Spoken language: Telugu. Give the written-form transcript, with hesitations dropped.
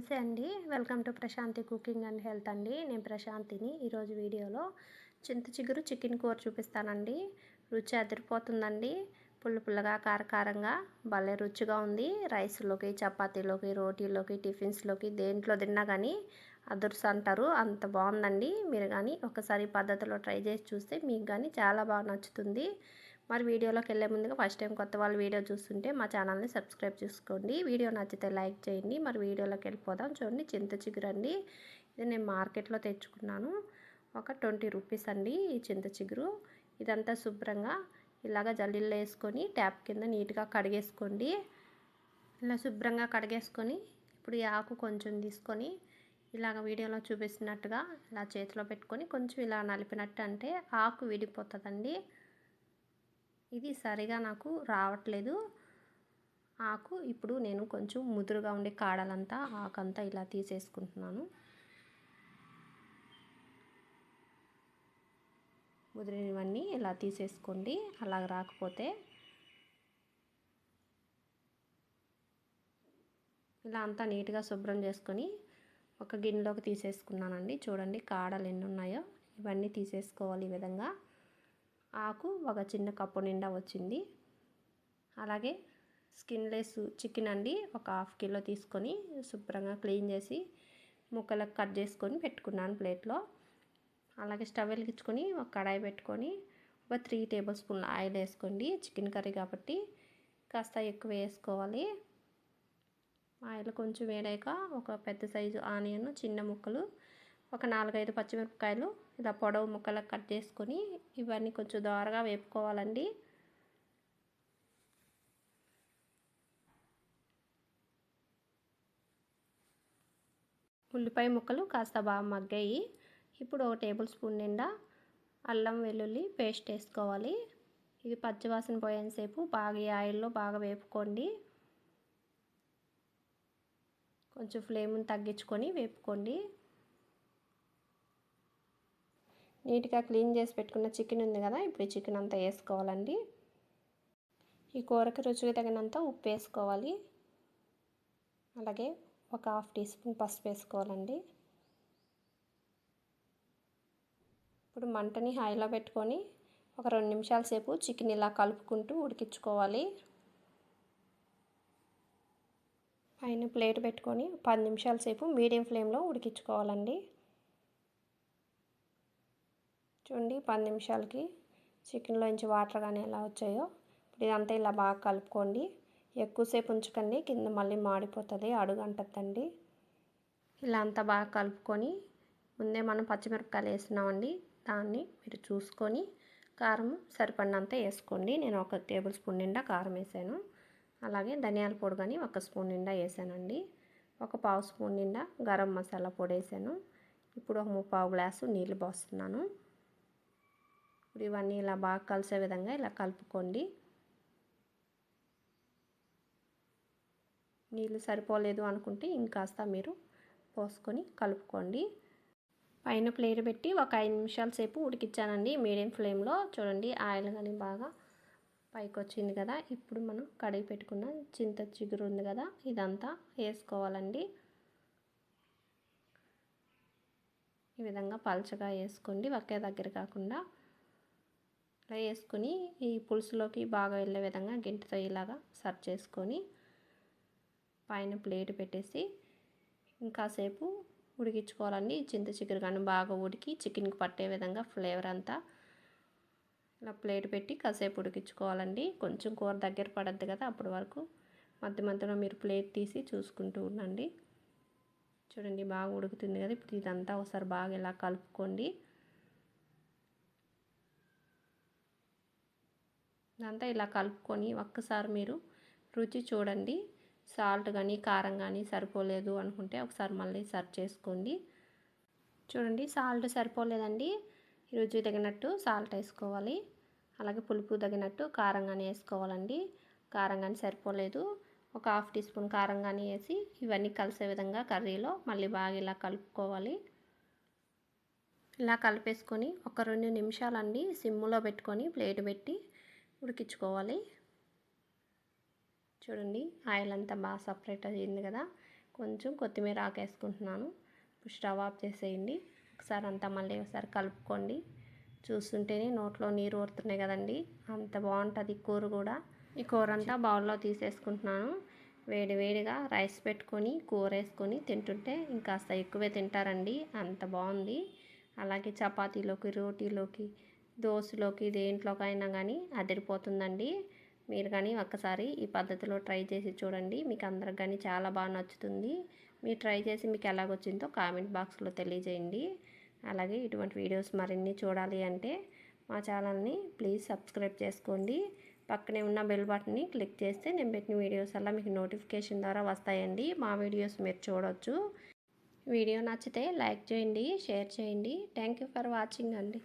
నమస్తే అండి. Welcome to Prashanthi cooking and health అండి. నేను ప్రశాంతిని. ఈరోజు వీడియోలో చింత చిగురు చికెన్ కూర చూపిస్తానండి. రుచి అదిరిపోతుందండి. పుల్లగా కారకారంగా భలే రుచిగా ఉంది. రైస్లోకి, చపాతీలోకి, రోటీలోకి, టిఫిన్స్లోకి దేంట్లో తిన్నా కానీ అదుర్స్ అంటారు. అంత బాగుందండి. మీరు కానీ ఒకసారి పద్ధతిలో ట్రై చేసి చూస్తే మీకు కానీ చాలా బాగా నచ్చుతుంది. మరి వీడియోలోకి వెళ్ళే ముందుగా ఫస్ట్ టైం కొత్త వాళ్ళు వీడియో చూస్తుంటే మా ఛానల్ని సబ్స్క్రైబ్ చేసుకోండి. వీడియో నచ్చితే లైక్ చేయండి. మరి వీడియోలోకి వెళ్ళిపోదాం. చూడండి, చింత చిగురు అండి. ఇది నేను మార్కెట్లో తెచ్చుకున్నాను. ఒక 20 రూపీస్ అండి ఈ చింత చిగురు. ఇదంతా శుభ్రంగా ఇలాగ జల్లీల్లో వేసుకొని ట్యాప్ కింద నీట్గా కడిగేసుకోండి. ఇలా శుభ్రంగా కడిగేసుకొని ఇప్పుడు ఈ ఆకు కొంచెం తీసుకొని ఇలాగ వీడియోలో చూపిస్తున్నట్టుగా ఇలా చేతిలో పెట్టుకొని కొంచెం ఇలా నలిపినట్టు అంటే ఆకు విడిపోతుందండి. ఇది సరిగా నాకు రావట్లేదు ఆకు. ఇప్పుడు నేను కొంచెం ముదురుగా ఉండే కాడలంతా ఆకంతా ఇలా తీసేసుకుంటున్నాను. ముదిరినవన్నీ ఇలా తీసేసుకోండి. అలా రాకపోతే ఇలా అంతా నీట్గా శుభ్రం చేసుకొని ఒక గిన్నెలోకి తీసేసుకున్నానండి. చూడండి కాడలు ఎన్ని ఉన్నాయో ఇవన్నీ తీసేసుకోవాలి. ఈ విధంగా ఆకు ఒక చిన్న కప్పు నిండా వచ్చింది. అలాగే స్కిన్లెస్ చికెన్ అండి, ఒక ½ కిలో తీసుకొని శుభ్రంగా క్లీన్ చేసి ముక్కలకు కట్ చేసుకొని పెట్టుకున్నాను ప్లేట్లో. అలాగే స్టవ్ వెలిగించుకొని ఒక కడాయి పెట్టుకొని ఒక 3 టేబుల్ స్పూన్ల ఆయిల్ వేసుకోండి. చికెన్ కర్రీ కాబట్టి కాస్త ఎక్కువ వేసుకోవాలి. ఆయిల్ కొంచెం వేడాక ఒక పెద్ద సైజు ఆనియన్ చిన్న ముక్కలు, ఒక 4-5 పచ్చిమిరపకాయలు ఇలా పొడవు ముక్కలకు కట్ చేసుకొని ఇవన్నీ కొంచెం దోరగా వేపుకోవాలండి. ఉల్లిపాయ ముక్కలు కాస్త బాగా మగ్గాయి. ఇప్పుడు 1 టేబుల్ స్పూన్ నిండా అల్లం వెల్లుల్లి పేస్ట్ వేసుకోవాలి. ఇది పచ్చివాసన పోయేంతసేపు బాగా ఈ ఆయిల్లో బాగా వేపుకోండి. కొంచెం ఫ్లేమ్ని తగ్గించుకొని వేపుకోండి. నీట్గా క్లీన్ చేసి పెట్టుకున్న చికెన్ ఉంది కదా, ఇప్పుడు ఈ చికెన్ అంతా వేసుకోవాలండి. ఈ కూరకి రుచికి తగినంత ఉప్పు వేసుకోవాలి. అలాగే ఒక ½ టీ స్పూన్ పసుపు వేసుకోవాలండి. ఇప్పుడు మంటని హైలో పెట్టుకొని ఒక 2 నిమిషాల సేపు చికెన్ ఇలా కలుపుకుంటూ ఉడికించుకోవాలి. పైన ప్లేట్ పెట్టుకొని 10 నిమిషాల సేపు మీడియం ఫ్లేమ్లో ఉడికించుకోవాలండి. చూడండి 10 నిమిషాలకి చికెన్లోంచి వాటర్ కానీ ఎలా వచ్చాయో. ఇప్పుడు ఇదంతా ఇలా బాగా కలుపుకోండి. ఎక్కువసేపు ఉంచకండి, కింద మళ్ళీ మాడిపోతుంది, అడుగు అంటద్దండి. ఇలా అంతా బాగా కలుపుకొని ముందే మనం పచ్చిమిరపకాయలు వేస్తున్నామండి. దాన్ని మీరు చూసుకొని కారం సరిపడినంత వేసుకోండి. నేను 1 టేబుల్ స్పూన్ నిండా కారం వేసాను. అలాగే ధనియాల పొడి కానీ 1 స్పూన్ నిండా వేసానండి. ఒక ½ స్పూన్ నిండా గరం మసాలా పొడి వేసాను. ఇప్పుడు ఒక 3/4 గ్లాసు నీళ్ళు పోస్తున్నాను. ఇప్పుడు ఇవన్నీ ఇలా బాగా కలిసే విధంగా ఇలా కలుపుకోండి. నీళ్ళు సరిపోలేదు అనుకుంటే ఇంకాస్త మీరు పోసుకొని కలుపుకోండి. పైన ప్లేట్ పెట్టి ఒక 5 నిమిషాల సేపు ఉడికించానండి మీడియం ఫ్లేమ్లో. చూడండి ఆయిల్ కానీ బాగా పైకి వచ్చింది కదా. ఇప్పుడు మనం కడిగి పెట్టుకున్న చింత చిగురు ఉంది కదా, ఇదంతా వేసుకోవాలండి. ఈ విధంగా పలచగా వేసుకోండి, ఒకే దగ్గర కాకుండా. ఇలా వేసుకొని ఈ పులుసులోకి బాగా వెళ్ళే విధంగా గింటతో ఇలాగా సర్వ్ చేసుకొని పైన ప్లేట్ పెట్టేసి ఇంకాసేపు ఉడికించుకోవాలండి. చింత చిగురు కానీ బాగా ఉడికి చికెన్కి పట్టే విధంగా ఫ్లేవర్ అంతా ఇలా ప్లేట్ పెట్టి కాసేపు ఉడికించుకోవాలండి. కొంచెం కూర దగ్గర పడద్దు కదా, అప్పటి వరకు మధ్య మధ్యలో మీరు ప్లేట్ తీసి చూసుకుంటూ ఉండండి. చూడండి బాగా ఉడుకుతుంది కదా. ఇప్పుడు ఇదంతా ఒకసారి బాగా ఇలా కలుపుకోండి. ఇదంతా ఇలా కలుపుకొని ఒక్కసారి మీరు రుచి చూడండి. సాల్ట్ కానీ కారం కానీ సరిపోలేదు అనుకుంటే ఒకసారి మళ్ళీ సర్వ్ చేసుకోండి. చూడండి సాల్ట్ సరిపోలేదండి, రుచి తగినట్టు సాల్ట్ వేసుకోవాలి. అలాగే పులుపు తగినట్టు కారం కానీ వేసుకోవాలండి. కారం కానీ సరిపోలేదు ఒక ½ టీ స్పూన్ కారం కానీ వేసి ఇవన్నీ కలిసే విధంగా కర్రీలో మళ్ళీ బాగా ఇలా కలుపుకోవాలి. ఇలా కలిపేసుకొని ఒక 2 నిమిషాలండి సిమ్లో పెట్టుకొని ప్లేట్ పెట్టి ఉడికించుకోవాలి. చూడండి ఆయిల్ అంతా బాగా సపరేట్ అయ్యింది కదా. కొంచెం కొత్తిమీర ఆకు వేసుకుంటున్నాను. స్టవ్ ఆఫ్ చేసేయండి. ఒకసారి అంతా మళ్ళీ ఒకసారి కలుపుకోండి. చూస్తుంటేనే నోట్లో నీరు ఊరుతున్నాయి కదండి, అంత బాగుంటుంది కూర కూడా. ఈ కూర అంతా బౌల్లో తీసేసుకుంటున్నాను. వేడివేడిగా రైస్ పెట్టుకొని కూర వేసుకొని తింటుంటే ఇంకాస్త ఎక్కువే తింటారండి, అంత బాగుంది. అలాగే చపాతీలోకి, రోటీలోకి, దోశలోకి, దేంట్లోకైనా కానీ అదిరిపోతుందండి. మీరు కానీ ఒక్కసారి ఈ పద్ధతిలో ట్రై చేసి చూడండి, మీకు అందరికి కానీ చాలా బాగా నచ్చుతుంది. మీరు ట్రై చేసి మీకు ఎలాగొచ్చిందో కామెంట్ బాక్స్లో తెలియజేయండి. అలాగే ఇటువంటి వీడియోస్ మరిన్ని చూడాలి అంటే మా ఛానల్ని ప్లీజ్ సబ్స్క్రైబ్ చేసుకోండి. పక్కనే ఉన్న బెల్ బటన్ని క్లిక్ చేస్తే నేను పెట్టిన వీడియోస్ అలా మీకు నోటిఫికేషన్ ద్వారా వస్తాయండి. మా వీడియోస్ మీరు చూడొచ్చు. వీడియో నచ్చితే లైక్ చేయండి, షేర్ చేయండి. థ్యాంక్ యూ ఫర్ వాచింగ్ అండి.